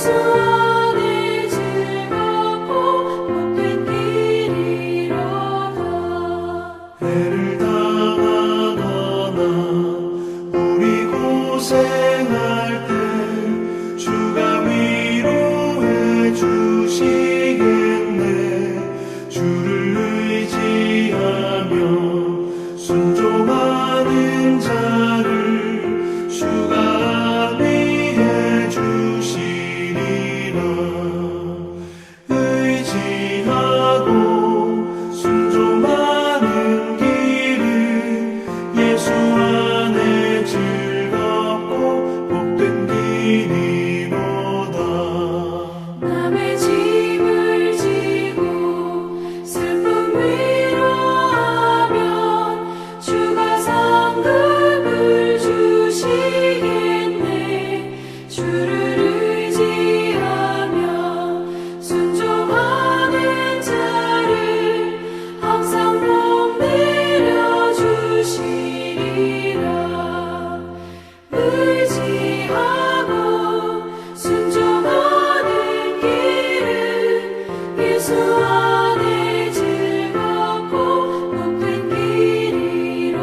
안에 즐겁고 복된 길이로다. 해를 당하거나 우리 고생할 때 주가 위로해 주시겠네. 주를 의지하며 순종하는 자를 주가 안위해 주시리라. 의지하고 순종하는 길은 예수 안에 즐겁고 복된 길이로다. 남의 짐을 지고 슬픔 위로하면 주가 상급을 주시겠네. 주를 의지하며 순종하는 자를 항상 복 내려 주시리라. 의지하고 순종하는 길은 예수 안에 즐겁고 복된 길이로다.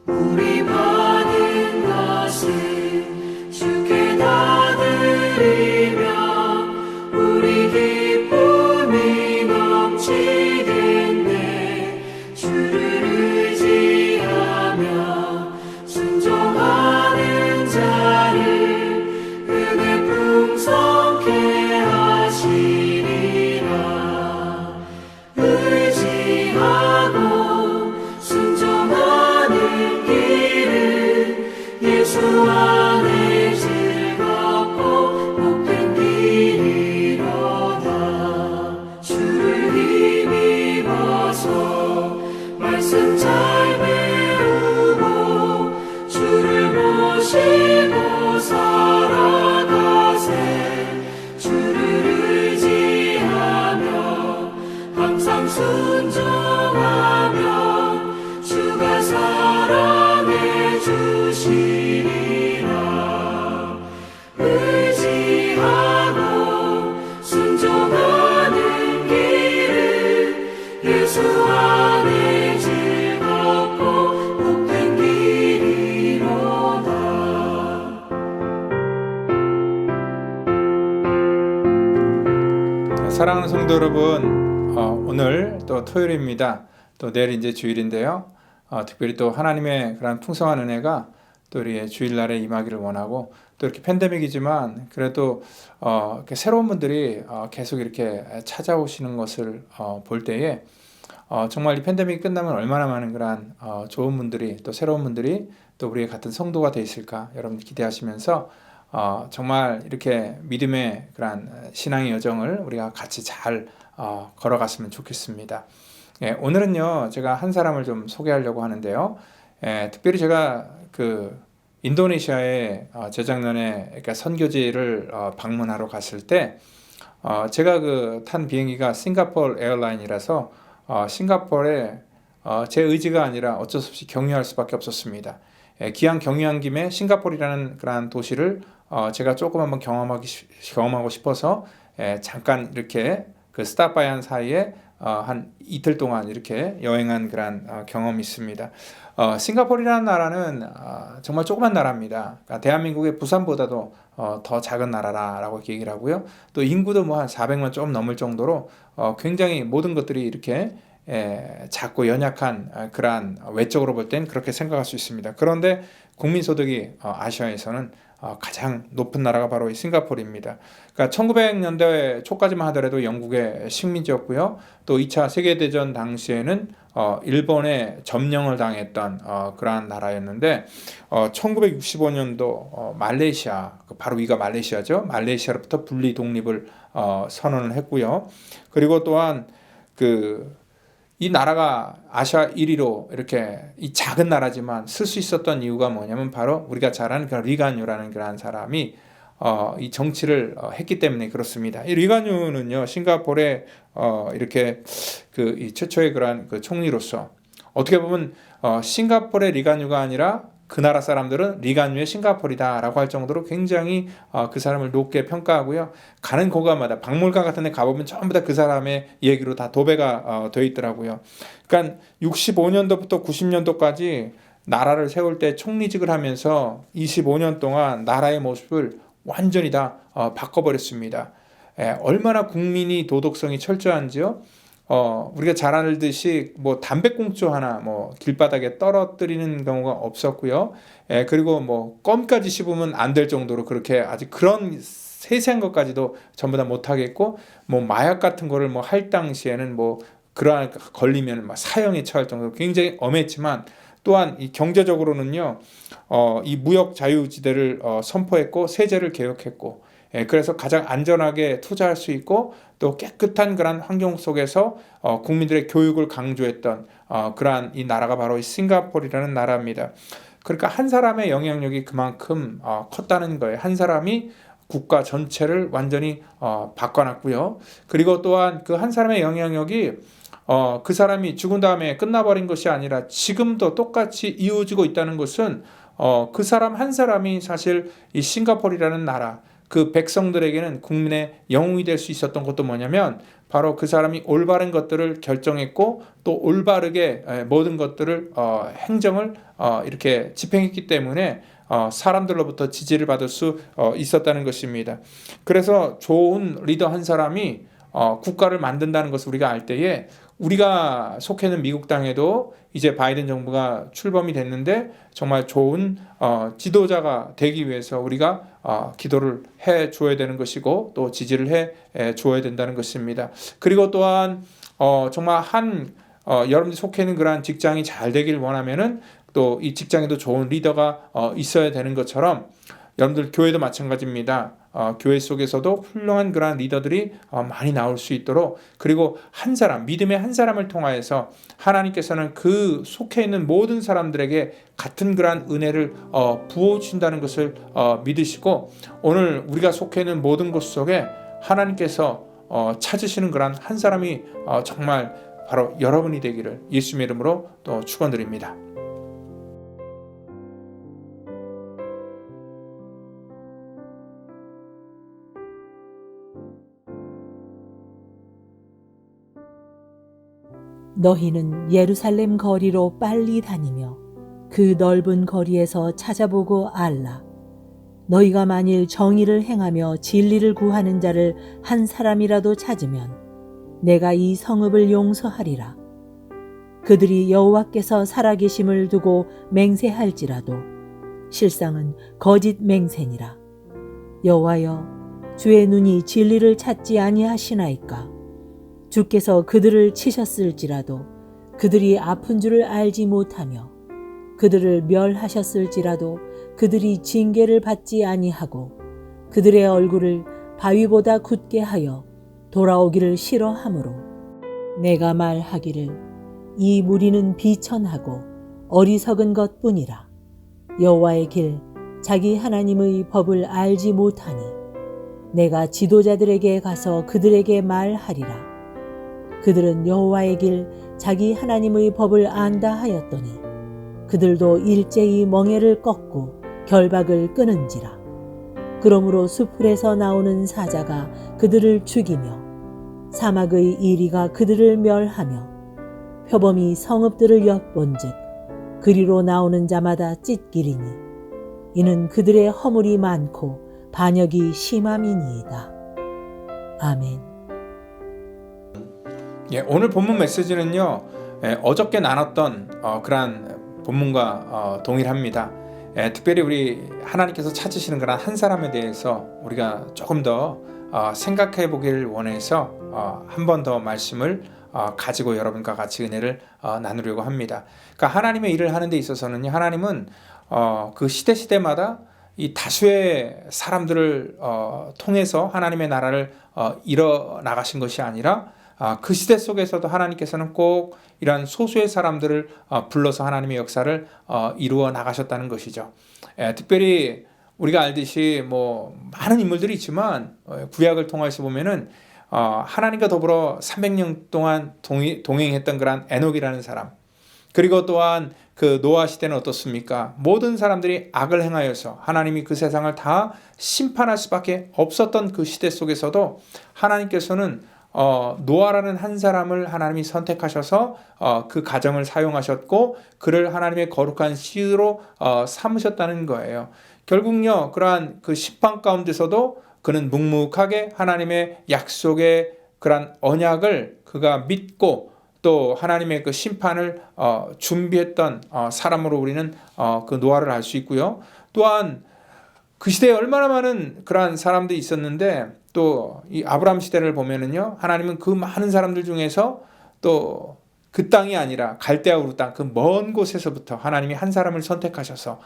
우리 받은 것을 주께 다 드리며 우리 기쁨이 넘치겠네. 주를 의지하며 순종하는 자를 은혜 풍성케 하시리라. 의지하고 순종하는 길은 예수 안에 즐겁고 복된 길이로다. 주를 힘입어서 말씀 잘 배우고 주를 모시고 살아가세. 주를 의지하며 항상 순종하면 주가 사랑해 주시리라. 의지하고 순종하는 길은 예수 안에 즐겁고 복된 길이로다. 사랑하는 성도 여러분, 오늘 또 토요일입니다. 또 내일 이제 주일인데요. 특별히 또 하나님의 그런 풍성한 은혜가 또 우리의 주일날에 임하기를 원하고, 또 이렇게 팬데믹이지만 그래도 이렇게 새로운 분들이 계속 이렇게 찾아오시는 것을 볼 때에 정말 이 팬데믹이 끝나면 얼마나 많은 그런 좋은 분들이, 또 새로운 분들이 또 우리의 같은 성도가 돼 있을까 여러분 기대하시면서 정말 이렇게 믿음의 그런 신앙의 여정을 우리가 같이 잘 걸어갔으면 좋겠습니다. 오늘은요, 제가 한 사람을 좀 소개하려고 하는데요. 특별히 제가 그 인도네시아에 재작년에 그러니까 선교지를 방문하러 갔을 때 제가 그 탄 비행기가 싱가포르 에어라인이라서 싱가포르에 제 의지가 아니라 어쩔 수 없이 경유할 수밖에 없었습니다. 기왕 경유한 김에 싱가포르라는 그런 도시를 제가 조금 한번 경험하고 싶어서 잠깐 이렇게 그 스탑바이한 사이에 한 이틀 동안 이렇게 여행한 그런 경험이 있습니다. 싱가포르라는 나라는 정말 조그만 나라입니다. 그러니까 대한민국의 부산보다도 더 작은 나라라고 얘기를 하고요. 또 인구도 뭐 한 400만 좀 넘을 정도로 굉장히 모든 것들이 이렇게 작고 연약한 그러한 외적으로 볼 땐 그렇게 생각할 수 있습니다. 그런데 국민소득이 아시아에서는 가장 높은 나라가 바로 이 싱가포르입니다. 그러니까 1900년대 초까지만 하더라도 영국의 식민지였고요. 또 2차 세계대전 당시에는 일본에 점령을 당했던 그러한 나라였는데 1965년도 말레이시아, 바로 위가 말레이시아죠. 말레이시아로부터 분리 독립을 선언을 했고요. 그리고 또한 이 나라가 아시아 1위로 이렇게 이 작은 나라지만 쓸 수 있었던 이유가 뭐냐면 바로 우리가 잘 아는 그 리간유라는 그런 사람이 이 정치를 했기 때문에 그렇습니다. 이 리가뉴는요, 싱가포르의 이렇게 이 최초의 그러한 그 총리로서 어떻게 보면 싱가포르의 리가뉴가 아니라 그 나라 사람들은 리가뉴의 싱가포르이다라고 할 정도로 굉장히 그 사람을 높게 평가하고요. 가는 고가마다 박물관 같은 데 가보면 전부 다 그 사람의 얘기로 다 도배가 되어 있더라고요. 그러니까 65년도부터 90년도까지 나라를 세울 때 총리직을 하면서 25년 동안 나라의 모습을 완전히 다 바꿔버렸습니다. 얼마나 국민이 도덕성이 철저한지요. 우리가 잘 알듯이 뭐 담배꽁초 하나 뭐 길바닥에 떨어뜨리는 경우가 없었고요. 그리고 뭐 껌까지 씹으면 안 될 정도로 그렇게 아직 그런 세세한 것까지도 전부 다 못하겠고, 뭐 마약 같은 거를 뭐 할 당시에는 뭐 그러한 걸리면 막 사형에 처할 정도로 굉장히 엄했지만, 또한 이 경제적으로는요, 이 무역 자유지대를 선포했고 세제를 개혁했고, 그래서 가장 안전하게 투자할 수 있고 또 깨끗한 그런 환경 속에서 국민들의 교육을 강조했던 그러한 이 나라가 바로 이 싱가포르라는 나라입니다. 그러니까 한 사람의 영향력이 그만큼 컸다는 거예요. 한 사람이 국가 전체를 완전히 바꿔놨고요. 그리고 또한 그 한 사람의 영향력이 그 사람이 죽은 다음에 끝나버린 것이 아니라 지금도 똑같이 이어지고 있다는 것은 그 사람 한 사람이 사실 이 싱가포르라는 나라, 그 백성들에게는 국민의 영웅이 될 수 있었던 것도 뭐냐면 바로 그 사람이 올바른 것들을 결정했고 또 올바르게 모든 것들을 행정을 이렇게 집행했기 때문에 사람들로부터 지지를 받을 수 있었다는 것입니다. 그래서 좋은 리더 한 사람이 국가를 만든다는 것을 우리가 알 때에, 우리가 속해 있는 미국 땅에도 이제 바이든 정부가 출범이 됐는데 정말 좋은 지도자가 되기 위해서 우리가 기도를 해 줘야 되는 것이고 또 지지를 해 줘야 된다는 것입니다. 그리고 또한 정말 여러분들이 속해 있는 그러한 직장이 잘 되길 원하면은 또 이 직장에도 좋은 리더가 있어야 되는 것처럼 여러분들 교회도 마찬가지입니다. 교회 속에서도 훌륭한 그러한 리더들이 많이 나올 수 있도록, 그리고 한 사람, 믿음의 한 사람을 통하여서 하나님께서는 그 속해 있는 모든 사람들에게 같은 그러한 은혜를 부어주신다는 것을 믿으시고, 오늘 우리가 속해 있는 모든 곳 속에 하나님께서 찾으시는 그러한 한 사람이 정말 바로 여러분이 되기를 예수님의 이름으로 또 축원드립니다. 너희는 예루살렘 거리로 빨리 다니며 그 넓은 거리에서 찾아보고 알라. 너희가 만일 정의를 행하며 진리를 구하는 자를 한 사람이라도 찾으면 내가 이 성읍을 용서하리라. 그들이 여호와께서 살아계심을 두고 맹세할지라도 실상은 거짓 맹세니라. 여호와여, 주의 눈이 진리를 찾지 아니하시나이까? 주께서 그들을 치셨을지라도 그들이 아픈 줄을 알지 못하며 그들을 멸하셨을지라도 그들이 징계를 받지 아니하고 그들의 얼굴을 바위보다 굳게 하여 돌아오기를 싫어하므로 내가 말하기를 이 무리는 비천하고 어리석은 것뿐이라. 여호와의 길 자기 하나님의 법을 알지 못하니 내가 지도자들에게 가서 그들에게 말하리라. 그들은 여호와의 길 자기 하나님의 법을 안다 하였더니 그들도 일제히 멍에를 꺾고 결박을 끊은지라. 그러므로 수풀에서 나오는 사자가 그들을 죽이며 사막의 이리가 그들을 멸하며 표범이 성읍들을 엿본즉 그리로 나오는 자마다 찢기리니 이는 그들의 허물이 많고 반역이 심함이니이다. 아멘. 오늘 본문 메시지는요, 어저께 나눴던 그러한 본문과 동일합니다. 특별히 우리 하나님께서 찾으시는 그런 한 사람에 대해서 우리가 조금 더 생각해 보기를 원해서 한 번 더 말씀을 가지고 여러분과 같이 은혜를 나누려고 합니다. 그러니까 하나님의 일을 하는 데 있어서는 하나님은 그 시대마다 이 다수의 사람들을 통해서 하나님의 나라를 이뤄 나가신 것이 아니라 그 시대 속에서도 하나님께서는 꼭 이러한 소수의 사람들을 불러서 하나님의 역사를 이루어 나가셨다는 것이죠. 특별히 우리가 알듯이 뭐 많은 인물들이 있지만 구약을 통해서 보면은 하나님과 더불어 300년 동안 동행했던 그런 에녹이라는 사람, 그리고 또한 그 노아 시대는 어떻습니까? 모든 사람들이 악을 행하여서 하나님이 그 세상을 다 심판할 수밖에 없었던 그 시대 속에서도 하나님께서는 노아라는 한 사람을 하나님이 선택하셔서 그 가정을 사용하셨고 그를 하나님의 거룩한 씨로 삼으셨다는 거예요. 결국요, 그러한 그 심판 가운데서도 그는 묵묵하게 하나님의 약속의 그러한 언약을 그가 믿고 또 하나님의 그 심판을 준비했던 사람으로 우리는 그 노아를 알 수 있고요. 또한 그 시대에 얼마나 많은 그러한 사람들이 있었는데 또 이 아브라함 시대를 보면은요, 하나님은 그 많은 사람들 중에서 또 그 땅이 아니라 갈대아 우르 땅 그 먼 곳에서부터 하나님이 한 사람을 선택하셔서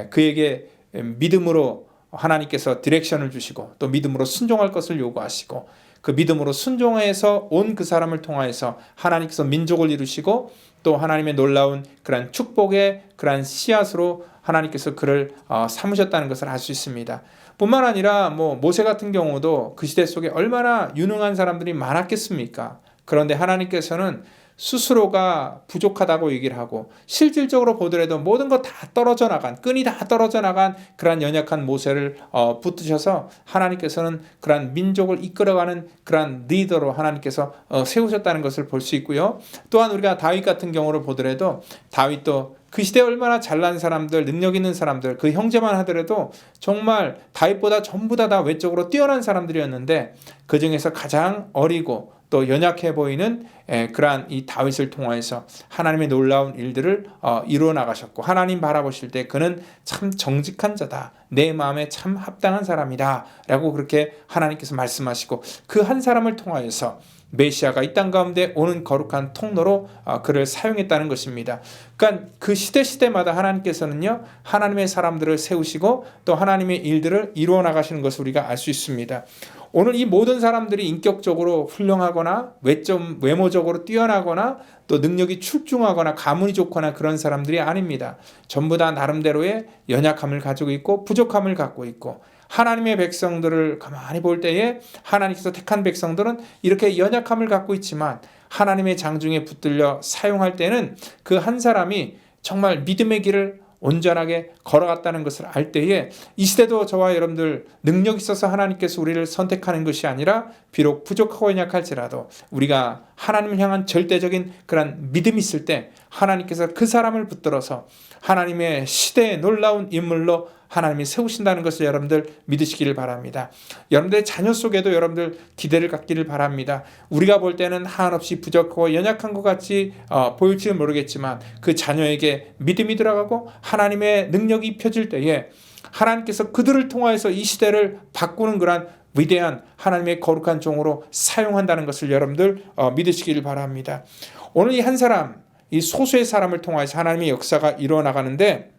그에게 믿음으로 하나님께서 디렉션을 주시고 또 믿음으로 순종할 것을 요구하시고 그 믿음으로 순종해서 온 그 사람을 통하여서 하나님께서 민족을 이루시고 또 하나님의 놀라운 그러한 축복의 그러한 씨앗으로 하나님께서 그를 삼으셨다는 것을 알 수 있습니다. 뿐만 아니라 뭐 모세 같은 경우도 그 시대 속에 얼마나 유능한 사람들이 많았겠습니까? 그런데 하나님께서는 스스로가 부족하다고 얘기를 하고 실질적으로 보더라도 모든 것 다 떨어져 나간, 끈이 다 떨어져 나간 그러한 연약한 모세를 붙드셔서 하나님께서는 그러한 민족을 이끌어가는 그러한 리더로 하나님께서 세우셨다는 것을 볼 수 있고요. 또한 우리가 다윗 같은 경우를 보더라도 다윗도 그 시대에 얼마나 잘난 사람들, 능력 있는 사람들, 그 형제만 하더라도 정말 다윗보다 전부 다 외적으로 뛰어난 사람들이었는데 그 중에서 가장 어리고 또 연약해 보이는 그러한 이 다윗을 통하여서 하나님의 놀라운 일들을 이루어 나가셨고 하나님 바라보실 때 그는 참 정직한 자다, 내 마음에 참 합당한 사람이다 라고 그렇게 하나님께서 말씀하시고 그 한 사람을 통하여서 메시아가 이 땅 가운데 오는 거룩한 통로로 그를 사용했다는 것입니다. 그러니까 그 시대마다 하나님께서는요, 하나님의 사람들을 세우시고 또 하나님의 일들을 이루어 나가시는 것을 우리가 알 수 있습니다. 오늘 이 모든 사람들이 인격적으로 훌륭하거나 외모적으로 뛰어나거나 또 능력이 출중하거나 가문이 좋거나 그런 사람들이 아닙니다. 전부 다 나름대로의 연약함을 가지고 있고 부족함을 갖고 있고 하나님의 백성들을 가만히 볼 때에 하나님께서 택한 백성들은 이렇게 연약함을 갖고 있지만 하나님의 장중에 붙들려 사용할 때는 그 한 사람이 정말 믿음의 길을 온전하게 걸어갔다는 것을 알 때에 이 시대도 저와 여러분들 능력 있어서 하나님께서 우리를 선택하는 것이 아니라 비록 부족하고 연약할지라도 우리가 하나님을 향한 절대적인 그런 믿음이 있을 때 하나님께서 그 사람을 붙들어서 하나님의 시대의 놀라운 인물로 하나님이 세우신다는 것을 여러분들 믿으시기를 바랍니다. 여러분들의 자녀 속에도 여러분들 기대를 갖기를 바랍니다. 우리가 볼 때는 한없이 부족하고 연약한 것 같이 보일지는 모르겠지만 그 자녀에게 믿음이 들어가고 하나님의 능력이 입혀질 때에 하나님께서 그들을 통하여서 이 시대를 바꾸는 그러한 위대한 하나님의 거룩한 종으로 사용한다는 것을 여러분들 믿으시기를 바랍니다. 오늘 이 한 사람, 이 소수의 사람을 통하여서 하나님의 역사가 이루어 나가는데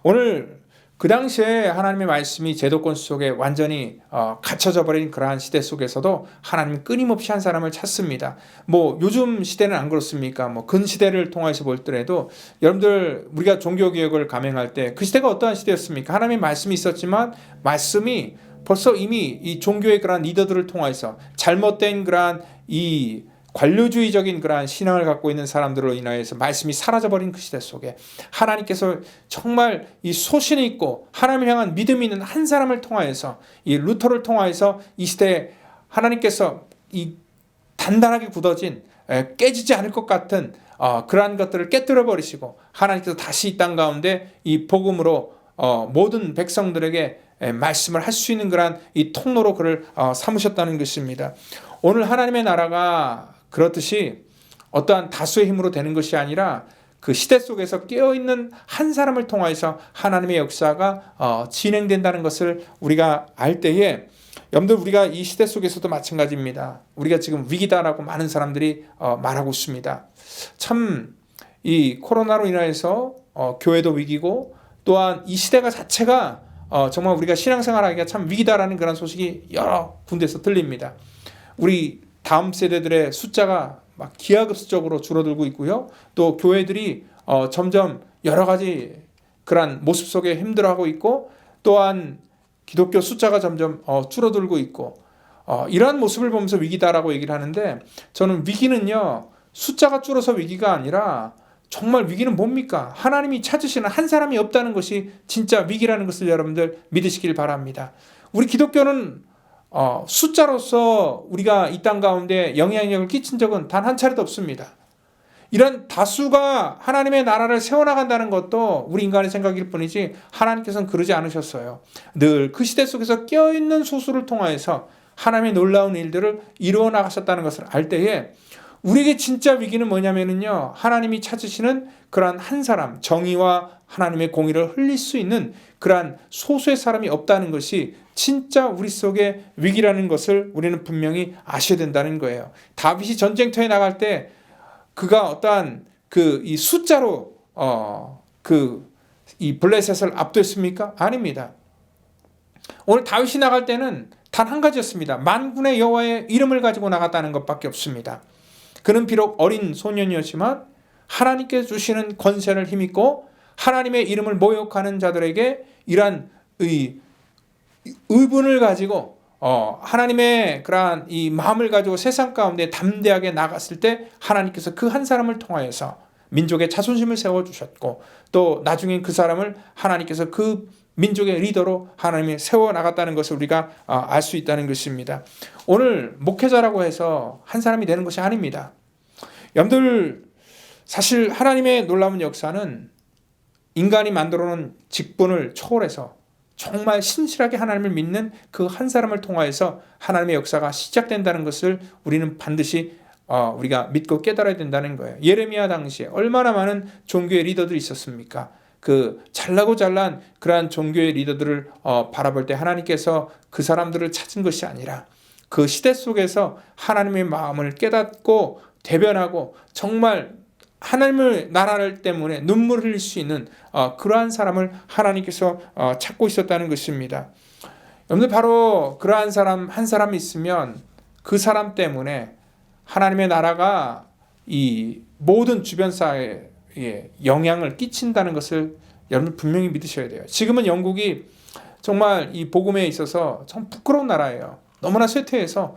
오늘 그 당시에 하나님의 말씀이 제도권 속에 완전히 갇혀져 버린 그러한 시대 속에서도 하나님은 끊임없이 한 사람을 찾습니다. 뭐 요즘 시대는 안 그렇습니까? 뭐 근시대를 통해서 볼 때라도 여러분들 우리가 종교개혁을 감행할 때 그 시대가 어떠한 시대였습니까? 하나님의 말씀이 있었지만 말씀이 벌써 이미 이 종교의 그러한 리더들을 통해서 잘못된 그러한 이 관료주의적인 그러한 신앙을 갖고 있는 사람들로 인하여서 말씀이 사라져버린 그 시대 속에 하나님께서 정말 이 소신이 있고 하나님을 향한 믿음이 있는 한 사람을 통하여서 이 루터를 통하여서 이 시대에 하나님께서 이 단단하게 굳어진 깨지지 않을 것 같은 그러한 것들을 깨뜨려 버리시고 하나님께서 다시 이 땅 가운데 이 복음으로 모든 백성들에게 말씀을 할 수 있는 그러한 이 통로로 그를 삼으셨다는 것입니다. 오늘 하나님의 나라가 그렇듯이 어떠한 다수의 힘으로 되는 것이 아니라 그 시대 속에서 깨어있는 한 사람을 통해서 하나님의 역사가 진행된다는 것을 우리가 알 때에 여러분들 우리가 이 시대 속에서도 마찬가지입니다. 우리가 지금 위기다라고 많은 사람들이 말하고 있습니다. 참 이 코로나로 인해서 교회도 위기고 또한 이 시대가 자체가 정말 우리가 신앙생활하기가 참 위기다라는 그런 소식이 여러 군데서 들립니다. 우리 다음 세대들의 숫자가 막 기하급수적으로 줄어들고 있고요. 또 교회들이 점점 여러 가지 그런 모습 속에 힘들어하고 있고 또한 기독교 숫자가 점점 줄어들고 있고 이러한 모습을 보면서 위기다라고 얘기를 하는데, 저는 위기는요 숫자가 줄어서 위기가 아니라 정말 위기는 뭡니까? 하나님이 찾으시는 한 사람이 없다는 것이 진짜 위기라는 것을 여러분들 믿으시길 바랍니다. 우리 기독교는 숫자로서 우리가 이 땅 가운데 영향력을 끼친 적은 단 한 차례도 없습니다. 이런 다수가 하나님의 나라를 세워나간다는 것도 우리 인간의 생각일 뿐이지 하나님께서는 그러지 않으셨어요. 늘 그 시대 속에서 껴있는 소수를 통하여서 하나님의 놀라운 일들을 이루어 나가셨다는 것을 알 때에 우리에게 진짜 위기는 뭐냐면요, 하나님이 찾으시는 그러한 한 사람, 정의와 하나님의 공의를 흘릴 수 있는 그러한 소수의 사람이 없다는 것이 진짜 우리 속에 위기라는 것을 우리는 분명히 아셔야 된다는 거예요. 다윗이 전쟁터에 나갈 때 그가 어떠한 이 숫자로 이 블레셋을 압도했습니까? 아닙니다. 오늘 다윗이 나갈 때는 단 한 가지였습니다. 만군의 여호와의 이름을 가지고 나갔다는 것밖에 없습니다. 그는 비록 어린 소년이었지만 하나님께서 주시는 권세를 힘입고 하나님의 이름을 모욕하는 자들에게 이러한 의분을 가지고 하나님의 그러한 이 마음을 가지고 세상 가운데 담대하게 나갔을 때 하나님께서 그 한 사람을 통하여서 민족의 자존심을 세워주셨고, 또 나중에 그 사람을 하나님께서 그 민족의 리더로 하나님이 세워나갔다는 것을 우리가 알 수 있다는 것입니다. 오늘 목회자라고 해서 한 사람이 되는 것이 아닙니다. 여러분들, 사실 하나님의 놀라운 역사는 인간이 만들어놓은 직분을 초월해서 정말 신실하게 하나님을 믿는 그 한 사람을 통하여서 하나님의 역사가 시작된다는 것을 우리는 반드시 우리가 믿고 깨달아야 된다는 거예요. 예레미야 당시에 얼마나 많은 종교의 리더들이 있었습니까? 그 잘나고 잘난 그러한 종교의 리더들을 바라볼 때 하나님께서 그 사람들을 찾은 것이 아니라 그 시대 속에서 하나님의 마음을 깨닫고 대변하고 정말 하나님의 나라를 때문에 눈물을 흘릴 수 있는 그러한 사람을 하나님께서 찾고 있었다는 것입니다. 여러분들, 바로 그러한 사람 한 사람이 있으면 그 사람 때문에 하나님의 나라가 이 모든 주변 사회에 영향을 끼친다는 것을 여러분 분명히 믿으셔야 돼요. 지금은 영국이 정말 이 복음에 있어서 참 부끄러운 나라예요. 너무나 쇠퇴해서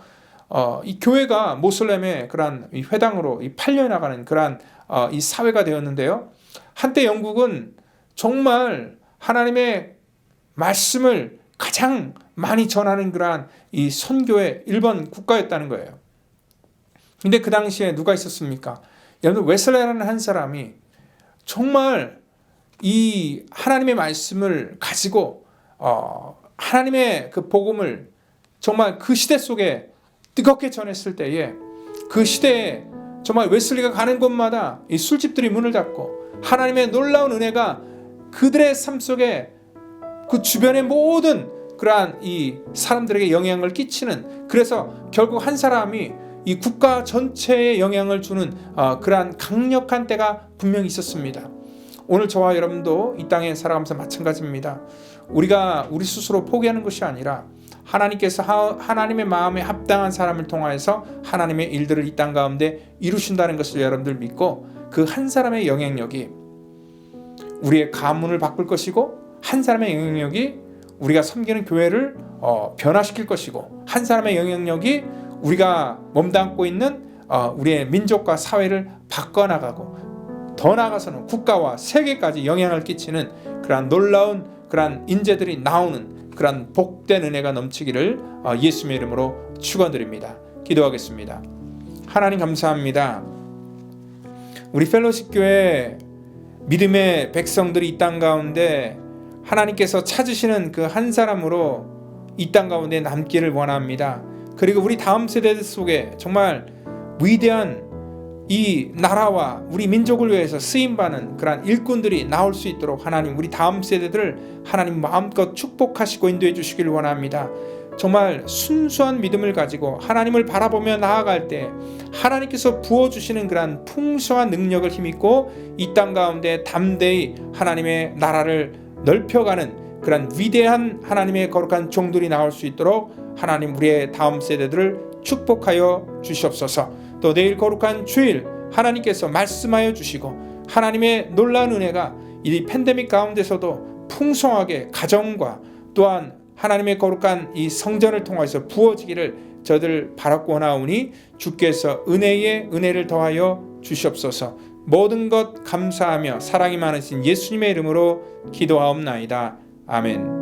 이 교회가 모슬렘의 그러한 이 회당으로 팔려 나가는 그러한 이 사회가 되었는데요. 한때 영국은 정말 하나님의 말씀을 가장 많이 전하는 그러한 이 선교의 1번 국가였다는 거예요. 근데 그 당시에 누가 있었습니까? 여러분, 웨슬레라는 한 사람이 정말 이 하나님의 말씀을 가지고 하나님의 그 복음을 정말 그 시대 속에 뜨겁게 전했을 때에 그 시대에 정말 웨슬리가 가는 곳마다 이 술집들이 문을 닫고 하나님의 놀라운 은혜가 그들의 삶 속에 그 주변의 모든 그러한 이 사람들에게 영향을 끼치는, 그래서 결국 한 사람이 이 국가 전체에 영향을 주는 그러한 강력한 때가 분명히 있었습니다. 오늘 저와 여러분도 이 땅에 살아가면서 마찬가지입니다. 우리가 우리 스스로 포기하는 것이 아니라 하나님께서 하나님의 마음에 합당한 사람을 통하여서 하나님의 일들을 이 땅 가운데 이루신다는 것을 여러분들 믿고 그 한 사람의 영향력이 우리의 가문을 바꿀 것이고, 한 사람의 영향력이 우리가 섬기는 교회를 변화시킬 것이고, 한 사람의 영향력이 우리가 몸담고 있는 우리의 민족과 사회를 바꿔나가고 더 나아가서는 국가와 세계까지 영향을 끼치는 그러한 놀라운 그러한 인재들이 나오는 그러한 복된 은혜가 넘치기를 예수님의 이름으로 축원드립니다. 기도하겠습니다. 하나님 감사합니다. 우리 펠로십 교회 믿음의 백성들이 이 땅 가운데 하나님께서 찾으시는 그 한 사람으로 이 땅 가운데 남기를 원합니다. 그리고 우리 다음 세대 속에 정말 위대한 이 나라와 우리 민족을 위해서 쓰임받는 그러한 일꾼들이 나올 수 있도록 하나님, 우리 다음 세대들을 하나님 마음껏 축복하시고 인도해 주시길 원합니다. 정말 순수한 믿음을 가지고 하나님을 바라보며 나아갈 때 하나님께서 부어주시는 그러한 풍성한 능력을 힘입고 이 땅 가운데 담대히 하나님의 나라를 넓혀가는 그러한 위대한 하나님의 거룩한 종들이 나올 수 있도록 하나님, 우리의 다음 세대들을 축복하여 주시옵소서. 또 내일 거룩한 주일 하나님께서 말씀하여 주시고 하나님의 놀라운 은혜가 이 팬데믹 가운데서도 풍성하게 가정과 또한 하나님의 거룩한 이 성전을 통해서 부어지기를 저들 바라고나오니 주께서 은혜에 은혜를 더하여 주시옵소서. 모든 것 감사하며 사랑이 많으신 예수님의 이름으로 기도하옵나이다. 아멘.